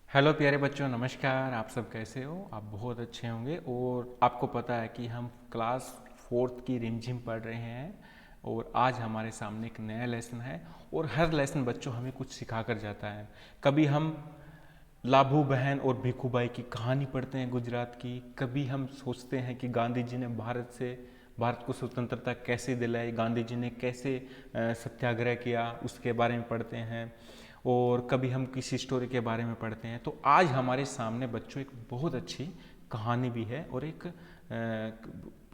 Hello प्यारे बच्चों, नमस्कार। आप सब कैसे हो? आप बहुत अच्छे होंगे। और आपको पता है कि हम क्लास फोर्थ की रिमझिम पढ़ रहे हैं और आज हमारे सामने एक नया लेसन है। और हर लेसन बच्चों हमें कुछ सिखा कर जाता है। कभी हम लाभू बहन और भिखूबाई की कहानी पढ़ते हैं गुजरात की, कभी हम सोचते हैं कि गांधी जी ने भारत को स्वतंत्रता कैसे दिलाई, गांधी जी ने कैसे सत्याग्रह किया, उसके बारे में पढ़ते हैं। और कभी हम किसी स्टोरी के बारे में पढ़ते हैं। तो आज हमारे सामने बच्चों एक बहुत अच्छी कहानी भी है और एक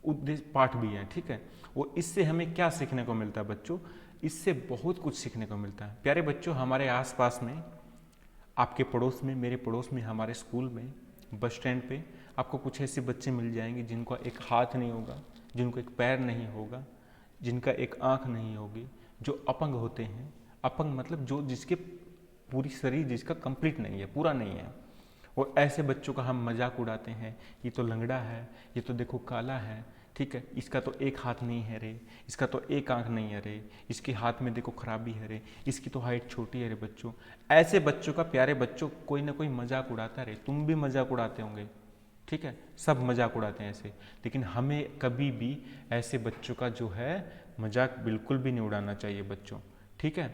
उद्देश्य पाठ भी है, ठीक है। और इससे हमें क्या सीखने को मिलता है बच्चों? इससे बहुत कुछ सीखने को मिलता है प्यारे बच्चों। हमारे आसपास में, आपके पड़ोस में, मेरे पड़ोस में, हमारे स्कूल में, बस स्टैंड पे आपको कुछ ऐसे बच्चे मिल जाएंगे जिनको एक हाथ नहीं होगा, जिनको एक पैर नहीं होगा, जिनका एक आंख नहीं होगी, जो अपंग होते हैं। अपंग मतलब जो जिसके पूरी शरीर जिसका कंप्लीट नहीं है, पूरा नहीं है। और ऐसे बच्चों का हम मजाक उड़ाते हैं, ये तो लंगड़ा है, ये तो देखो काला है, ठीक है, इसका तो एक हाथ नहीं है रे, इसका तो एक आंख नहीं है रे, इसके हाथ में देखो खराबी है रे, इसकी तो हाइट छोटी है रे। बच्चों, ऐसे बच्चों का, प्यारे बच्चों, कोई ना कोई मजाक उड़ाता रहे। तुम भी मजाक उड़ाते होंगे, ठीक है, सब मजाक उड़ाते हैं ऐसे। लेकिन हमें कभी भी ऐसे बच्चों का जो है मजाक बिल्कुल भी नहीं उड़ाना चाहिए बच्चों, ठीक है।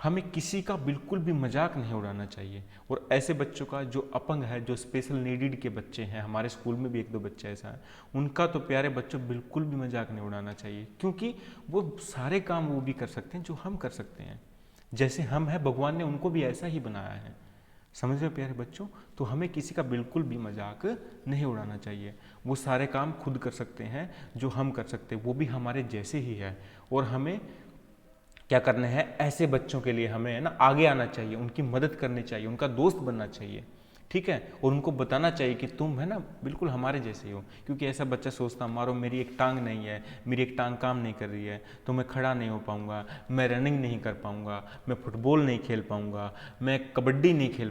हमें किसी का बिल्कुल भी मजाक नहीं उड़ाना चाहिए। और ऐसे बच्चों का जो अपंग है, जो स्पेशल नीडेड के बच्चे हैं, हमारे स्कूल में भी एक दो बच्चे ऐसा है, उनका तो प्यारे बच्चों बिल्कुल भी मजाक नहीं उड़ाना चाहिए। क्योंकि वो सारे काम वो भी कर सकते हैं जो हम कर सकते हैं। जैसे हम हैं, भगवान ने उनको भी ऐसा ही बनाया है। समझ रहे हो प्यारे बच्चों? तो हमें किसी का बिल्कुल भी मजाक नहीं उड़ाना चाहिए। वो सारे काम खुद कर सकते हैं जो हम कर सकते हैं, वो भी हमारे जैसे ही है। और हमें क्या करना है, ऐसे बच्चों के लिए हमें है ना आगे आना चाहिए, उनकी मदद करनी चाहिए, उनका दोस्त बनना चाहिए, ठीक है। और उनको बताना चाहिए कि तुम है ना बिल्कुल हमारे जैसे हो। क्योंकि ऐसा बच्चा सोचता, मारो मेरी एक टांग नहीं है, मेरी एक टांग काम नहीं कर रही है, तो मैं खड़ा नहीं हो पाऊंगा, मैं रनिंग नहीं कर पाऊंगा, मैं फुटबॉल नहीं खेल पाऊंगा, मैं कबड्डी नहीं खेल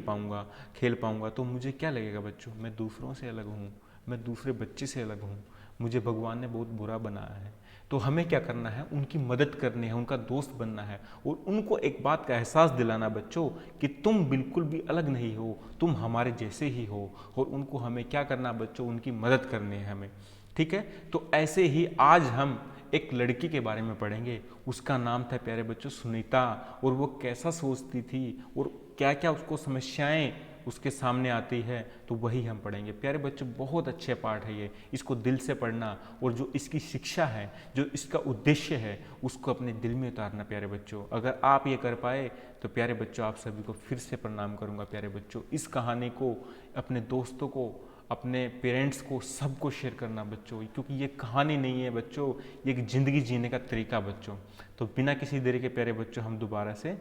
पाऊंगा। तो मुझे क्या लगेगा बच्चों? मैं दूसरों से अलग हूँ, मैं दूसरे बच्चे से अलग हूँ, मुझे भगवान ने बहुत बुरा बनाया है। तो हमें क्या करना है, उनकी मदद करनी है, उनका दोस्त बनना है। और उनको एक बात का एहसास दिलाना बच्चों कि तुम बिल्कुल भी अलग नहीं हो, तुम हमारे जैसे ही हो। और उनको हमें क्या करना बच्चों, उनकी मदद करनी है हमें, ठीक है। तो ऐसे ही आज हम एक लड़की के बारे में पढ़ेंगे। उसका नाम था प्यारे बच्चों सुनीता। और वो कैसा सोचती थी और क्या क्या उसको समस्याएं उसके सामने आती है, तो वही हम पढ़ेंगे प्यारे बच्चों। बहुत अच्छे पाठ है ये, इसको दिल से पढ़ना। और जो इसकी शिक्षा है, जो इसका उद्देश्य है, उसको अपने दिल में उतारना प्यारे बच्चों। अगर आप ये कर पाए तो प्यारे बच्चों, आप सभी को फिर से प्रणाम करूंगा प्यारे बच्चों। इस कहानी को अपने दोस्तों को, अपने पेरेंट्स को, सबको शेयर करना बच्चों। क्योंकि ये कहानी नहीं है बच्चों, ये एक ज़िंदगी जीने का तरीका बच्चों। तो बिना किसी देरी के प्यारे बच्चों, हम दोबारा से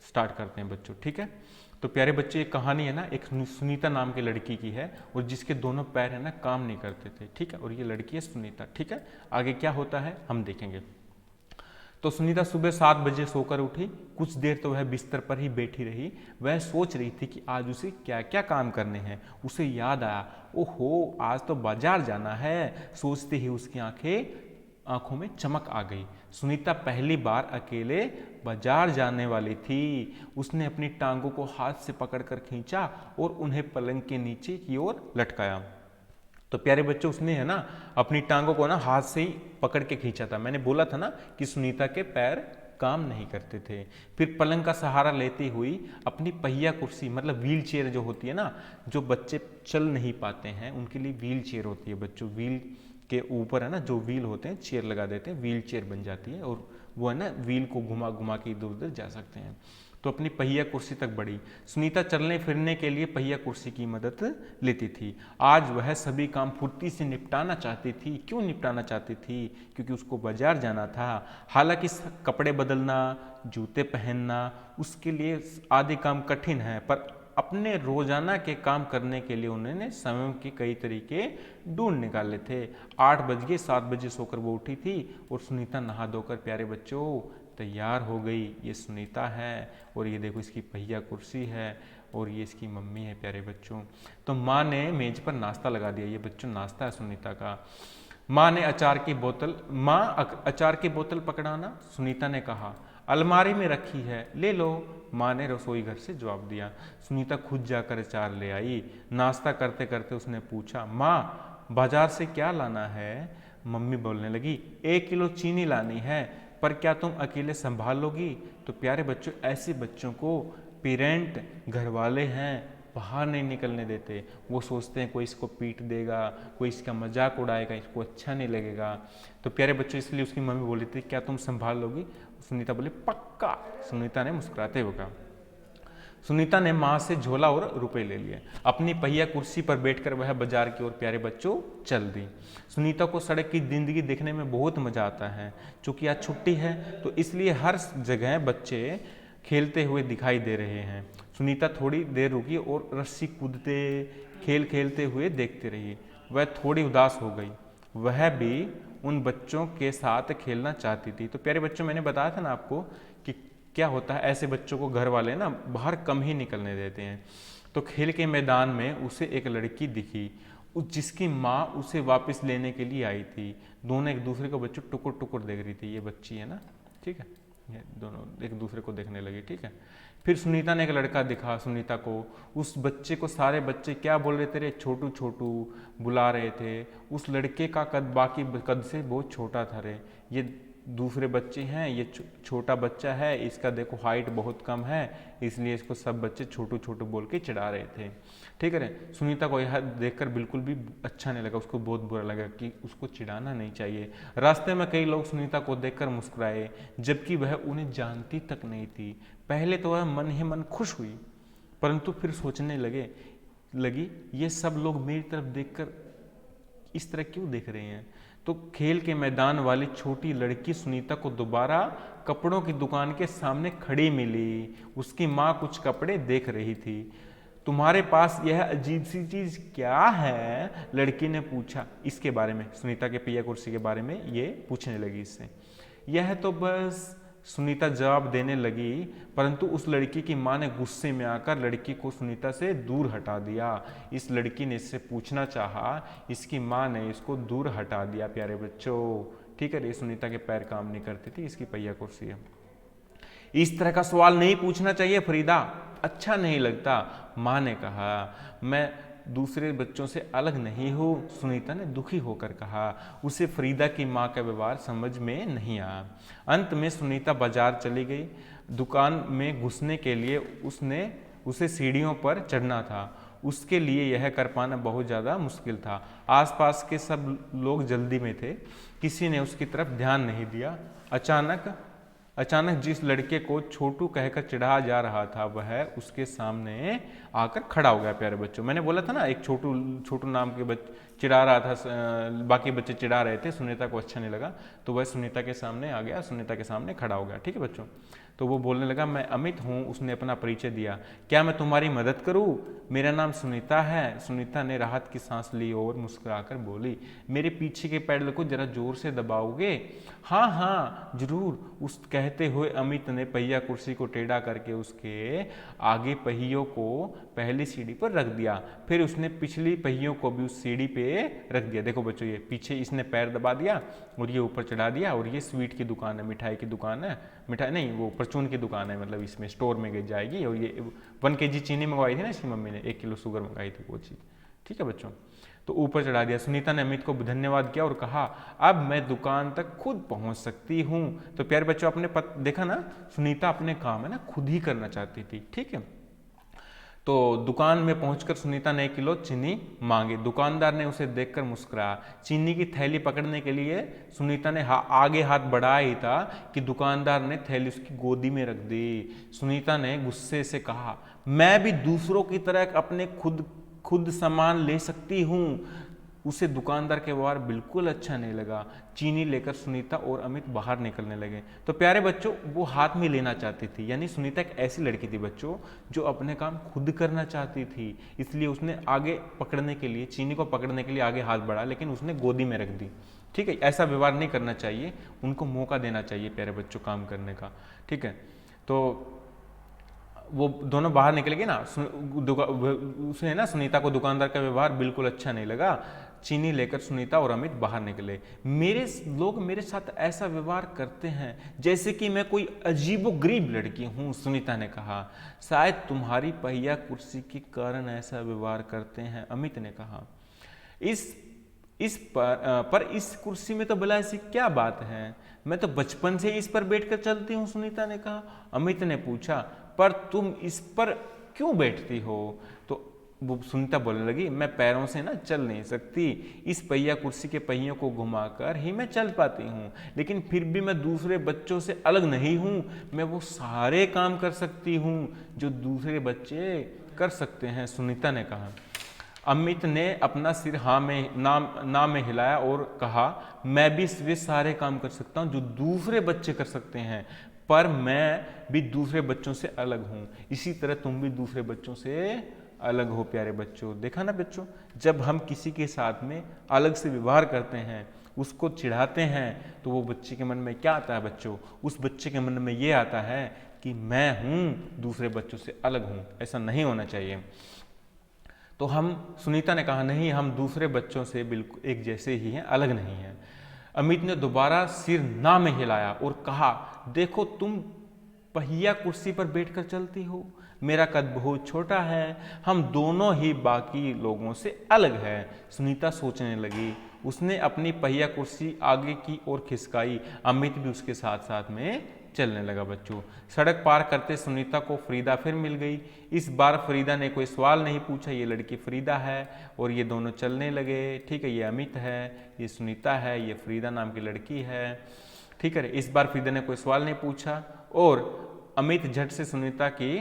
स्टार्ट करते हैं बच्चों, ठीक है। तो प्यारे बच्चे, एक कहानी है ना, एक सुनीता नाम की लड़की की है, और जिसके दोनों पैर है ना काम नहीं करते थे, ठीक है। और ये लड़की है सुनीता, ठीक है। आगे क्या होता है हम देखेंगे। तो सुनीता सुबह 7 बजे सोकर उठी। कुछ देर तो वह बिस्तर पर ही बैठी रही। वह सोच रही थी कि आज उसे क्या क्या काम करने हैं। उसे याद आया, ओहो आज तो बाजार जाना है। सोचते ही उसकी आंखों में चमक आ गई। सुनीता पहली बार अकेले बाजार जाने वाली थी। उसने अपनी टांगों को हाथ से पकड़कर खींचा और उन्हें पलंग के नीचे की ओर लटकाया। तो प्यारे बच्चों, उसने है ना अपनी टांगों को ना हाथ से ही पकड़ के खींचा था। मैंने बोला था ना कि सुनीता के पैर काम नहीं करते थे। फिर पलंग का सहारा लेती हुई अपनी पहिया कुर्सी, मतलब व्हील चेयर जो होती है ना, जो बच्चे चल नहीं पाते हैं उनके लिए व्हील चेयर होती है बच्चों। व्हील के ऊपर है ना जो व्हील होते हैं, चेयर लगा देते हैं, व्हील चेयर बन जाती है। और वो है ना व्हील को घुमा घुमा के इधर उधर जा सकते हैं। तो अपनी पहिया कुर्सी तक बढ़ी। सुनीता चलने फिरने के लिए पहिया कुर्सी की मदद लेती थी। आज वह सभी काम फुर्ती से निपटाना चाहती थी। क्यों निपटाना चाहती थी? क्योंकि उसको बाजार जाना था। हालांकि कपड़े बदलना, जूते पहनना उसके लिए आदि काम कठिन है, पर अपने रोजाना के काम करने के लिए उन्होंने समय के कई तरीके ढूंढ निकाले थे। 8 बज गए, 7 बजे सोकर वो उठी थी। और सुनीता नहा धोकर प्यारे बच्चों तैयार हो गई। ये सुनीता है और ये देखो इसकी पहिया कुर्सी है और ये इसकी मम्मी है प्यारे बच्चों। तो माँ ने मेज पर नाश्ता लगा दिया। ये बच्चों नाश्ता है सुनीता का। माँ अचार की बोतल पकड़ाना, सुनीता ने कहा। अलमारी में रखी है, ले लो, माँ ने रसोई घर से जवाब दिया। सुनीता खुद जाकर अचार ले आई। नाश्ता करते करते उसने पूछा, माँ बाजार से क्या लाना है? मम्मी बोलने लगी, 1 किलो चीनी लानी है, पर क्या तुम अकेले संभाल लोगी? तो प्यारे बच्चों, ऐसे बच्चों को पेरेंट, घर वाले हैं, बाहर नहीं निकलने देते। वो सोचते हैं कोई इसको पीट देगा, कोई इसका मजाक उड़ाएगा, इसको अच्छा नहीं लगेगा। तो प्यारे बच्चों, इसलिए उसकी मम्मी बोली थी, क्या तुम संभाल लोगी? सुनीता बोली, पक्का। सुनीता ने मुस्कुराते हुए कहा। सुनीता ने माँ से झोला और रुपए ले लिए। अपनी पहिया कुर्सी पर बैठकर वह बाजार की ओर प्यारे बच्चों चल दी। सुनीता को सड़क की जिंदगी देखने में बहुत मजा आता है। चूंकि आज छुट्टी है तो इसलिए हर जगह बच्चे खेलते हुए दिखाई दे रहे हैं। सुनीता थोड़ी देर रुकी और रस्सी कूदते, खेल खेलते हुए देखती रही। वह थोड़ी उदास हो गई। वह भी उन बच्चों के साथ खेलना चाहती थी। तो प्यारे बच्चों, मैंने बताया था ना आपको कि क्या होता है, ऐसे बच्चों को घर वाले ना बाहर कम ही निकलने देते हैं। तो खेल के मैदान में उसे एक लड़की दिखी, जिसकी माँ उसे वापस लेने के लिए आई थी। दोनों एक दूसरे को बच्चों टुकुर टुकुर देख रही थी। ये बच्ची है ना, ठीक है, ये दोनों एक दूसरे को देखने लगे, ठीक है। फिर सुनीता ने एक लड़का दिखा सुनीता को। उस बच्चे को सारे बच्चे क्या बोल रहे थे, रे छोटू छोटू बुला रहे थे। उस लड़के का कद बाकी कद से बहुत छोटा था। रे ये दूसरे बच्चे हैं, ये छोटा बच्चा है, इसका देखो हाइट बहुत कम है, इसलिए इसको सब बच्चे छोटू छोटू बोल के चिढ़ा रहे थे, ठीक है। सुनीता को यह देखकर बिल्कुल भी अच्छा नहीं लगा। उसको बहुत बुरा लगा कि उसको चिढ़ाना नहीं चाहिए। रास्ते में कई लोग सुनीता को देखकर मुस्कुराए, जबकि वह उन्हें जानती तक नहीं थी। पहले तो वह मन ही मन खुश हुई, परंतु फिर सोचने लगी ये सब लोग मेरी तरफ देखकर इस तरह क्यों देख रहे हैं। तो खेल के मैदान वाली छोटी लड़की सुनीता को दोबारा कपड़ों की दुकान के सामने खड़ी मिली। उसकी माँ कुछ कपड़े देख रही थी। तुम्हारे पास यह अजीब सी चीज क्या है? लड़की ने पूछा। इसके बारे में, सुनीता के पहिया कुर्सी के बारे में ये पूछने लगी इससे। यह तो बस, सुनीता जवाब देने लगी, परंतु उस लड़की की मां ने गुस्से में आकर लड़की को सुनीता से दूर हटा दिया। इस लड़की ने इससे पूछना चाहा, इसकी मां ने इसको दूर हटा दिया। प्यारे बच्चों, ठीक है, ये सुनीता के पैर काम नहीं करते थे, इसकी पहिया कुर्सी है। इस तरह का सवाल नहीं पूछना चाहिए फरीदा, अच्छा नहीं लगता, मां ने कहा। मैं दूसरे बच्चों से अलग नहीं हूँ, सुनीता ने दुखी होकर कहा। उसे फरीदा की माँ का व्यवहार समझ में नहीं आया। अंत में सुनीता बाजार चली गई। दुकान में घुसने के लिए उसे सीढ़ियों पर चढ़ना था। उसके लिए यह कर पाना बहुत ज़्यादा मुश्किल था। आसपास के सब लोग जल्दी में थे, किसी ने उसकी तरफ ध्यान नहीं दिया। अचानक जिस लड़के को छोटू कहकर चिढ़ाया जा रहा था, वह उसके सामने आकर खड़ा हो गया। प्यारे बच्चों, मैंने बोला था ना, एक छोटू नाम के चिढ़ा रहा था, बाकी बच्चे चिढ़ा रहे थे, सुनीता को अच्छा नहीं लगा, तो वह सुनीता के सामने आ गया, सुनीता के सामने खड़ा हो गया, ठीक है बच्चों। तो वो बोलने लगा, मैं अमित हूँ। उसने अपना परिचय दिया। क्या मैं तुम्हारी मदद करूँ? मेरा नाम सुनीता है। सुनीता ने राहत की सांस ली और मुस्कुराकर बोली, मेरे पीछे के पैडल को जरा जोर से दबाओगे? हाँ हाँ जरूर। उस कहते हुए अमित ने पहिया कुर्सी को टेढ़ा करके उसके आगे पहियों को पहली सीढ़ी पर रख दिया। फिर उसने पिछली पहियों को भी उस सीढ़ी पे रख दिया। देखो बच्चों, ये पीछे इसने पैर दबा दिया और ये ऊपर चढ़ा दिया। और ये स्वीट की दुकान है, मिठाई की दुकान है, मिठाई नहीं, वो परचून की दुकान है, मतलब इसमें स्टोर में गई जाएगी। और ये 1 kg चीनी मंगवाई थी ना इसकी मम्मी ने, 1 किलो शुगर मंगाई थी, वो चीज़, ठीक है बच्चों। तो ऊपर चढ़ा दिया। सुनीता ने अमित को धन्यवाद किया और कहा, अब मैं दुकान तक खुद पहुंच सकती हूँ। तो प्यारे बच्चों, आपने देखा ना, सुनीता अपने काम है ना खुद ही करना चाहती थी, ठीक है। तो दुकान में पहुंचकर सुनीता ने 1 किलो चीनी मांगी। दुकानदार ने उसे देखकर मुस्कुराया। चीनी की थैली पकड़ने के लिए सुनीता ने आगे हाथ बढ़ाया ही था कि दुकानदार ने थैली उसकी गोदी में रख दी। सुनीता ने गुस्से से कहा, मैं भी दूसरों की तरह अपने खुद सामान ले सकती हूँ। उसे दुकानदार के व्यवहार बिल्कुल अच्छा नहीं लगा। चीनी लेकर सुनीता और अमित बाहर निकलने लगे। तो प्यारे बच्चों, वो हाथ में लेना चाहती थी, यानी सुनीता एक ऐसी लड़की थी बच्चों जो अपने काम खुद करना चाहती थी। इसलिए उसने आगे पकड़ने के लिए, चीनी को पकड़ने के लिए आगे हाथ बढ़ा, लेकिन उसने गोदी में रख दी, ठीक है। ऐसा व्यवहार नहीं करना चाहिए, उनको मौका देना चाहिए प्यारे बच्चों काम करने का, ठीक है। तो वो दोनों बाहर निकल गए ना, उसे ना सुनीता को दुकानदार का व्यवहार बिल्कुल अच्छा नहीं लगा। चीनी लेकर सुनीता और अमित बाहर निकले। लोग मेरे साथ ऐसा व्यवहार करते हैं जैसे कि मैं कोई अजीबोगरीब लड़की हूँ, सुनीता ने कहा। शायद तुम्हारी पहिया कुर्सी के कारण ऐसा व्यवहार करते हैं, अमित ने कहा। पर इस कुर्सी में तो भला ऐसी क्या बात है, मैं तो बचपन से इस पर बैठकर चलती हूँ, सुनीता ने कहा। अमित ने पूछा, पर तुम इस पर क्यों बैठती हो? तो वो सुनीता बोलने लगी, मैं पैरों से ना चल नहीं सकती, इस पहिया कुर्सी के पहियों को घुमाकर ही मैं चल पाती हूँ, लेकिन फिर भी मैं दूसरे बच्चों से अलग नहीं हूँ, मैं वो सारे काम कर सकती हूँ जो दूसरे बच्चे कर सकते हैं, सुनीता ने कहा। अमित ने अपना सिर हाँ में ना में हिलाया और कहा, मैं भी वे सारे काम कर सकता हूँ जो दूसरे बच्चे कर सकते हैं, पर मैं भी दूसरे बच्चों से अलग हूँ, इसी तरह तुम भी दूसरे बच्चों से अलग हो। प्यारे बच्चों, देखा ना बच्चों, जब हम किसी के साथ में अलग से व्यवहार करते हैं, उसको चिढ़ाते हैं, तो वो बच्चे के मन में क्या आता है बच्चों? उस बच्चे के मन में ये आता है कि मैं हूँ दूसरे बच्चों से अलग हूँ। ऐसा नहीं होना चाहिए। तो सुनीता ने कहा, नहीं, हम दूसरे बच्चों से बिल्कुल एक जैसे ही हैं, अलग नहीं हैं। अमित ने दोबारा सिर ना में हिलाया और कहा, देखो तुम पहिया कुर्सी पर बैठकर चलती हो, मेरा कद बहुत छोटा है, हम दोनों ही बाकी लोगों से अलग है। सुनीता सोचने लगी। उसने अपनी पहिया कुर्सी आगे की ओर खिसकाई। अमित भी उसके साथ साथ में चलने लगा। बच्चों, सड़क पार करते सुनीता को फरीदा फिर मिल गई। इस बार फरीदा ने कोई सवाल नहीं पूछा। ये लड़की फरीदा है और ये दोनों चलने लगे। ठीक है, ये अमित है, ये सुनीता है, ये फरीदा नाम की लड़की है। ठीक है, इस बार फरीदा ने कोई सवाल नहीं पूछा और अमित झट से सुनीता की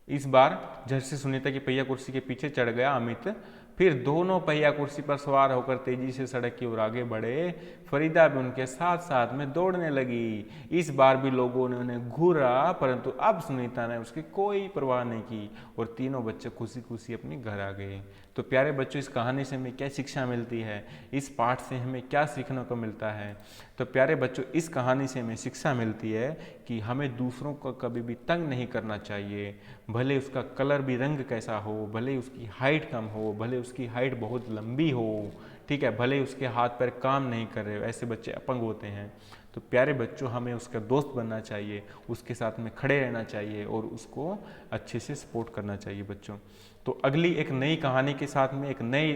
इस बार झट से सुनीता की पहिया कुर्सी के पीछे चढ़ गया अमित। फिर दोनों पहिया कुर्सी पर सवार होकर तेजी से सड़क की ओर आगे बढ़े। फरीदा भी उनके साथ साथ में दौड़ने लगी। इस बार भी लोगों ने उन्हें घूरा, परंतु अब सुनीता ने उसकी कोई परवाह नहीं की और तीनों बच्चे खुशी खुशी अपने घर आ गए। तो प्यारे बच्चों, इस कहानी से हमें क्या शिक्षा मिलती है, इस पाठ से हमें क्या सीखने को मिलता है? तो प्यारे बच्चों, इस कहानी से हमें शिक्षा मिलती है कि हमें दूसरों को कभी भी तंग नहीं करना चाहिए, भले उसका कलर भी रंग कैसा हो, भले उसकी हाइट कम हो, भले उसकी हाइट बहुत लंबी हो, ठीक है, भले उसके हाथ पैर काम नहीं कर रहे हो, ऐसे बच्चे अपंग होते हैं। तो प्यारे बच्चों, हमें उसका दोस्त बनना चाहिए, उसके साथ में खड़े रहना चाहिए और उसको अच्छे से सपोर्ट करना चाहिए बच्चों। तो अगली एक नई कहानी के साथ में, एक नई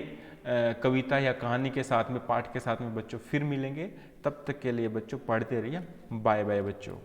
कविता या कहानी के साथ में, पाठ के साथ में बच्चों फिर मिलेंगे। तब तक के लिए बच्चों पढ़ते रहिए। बाय बाय बच्चों।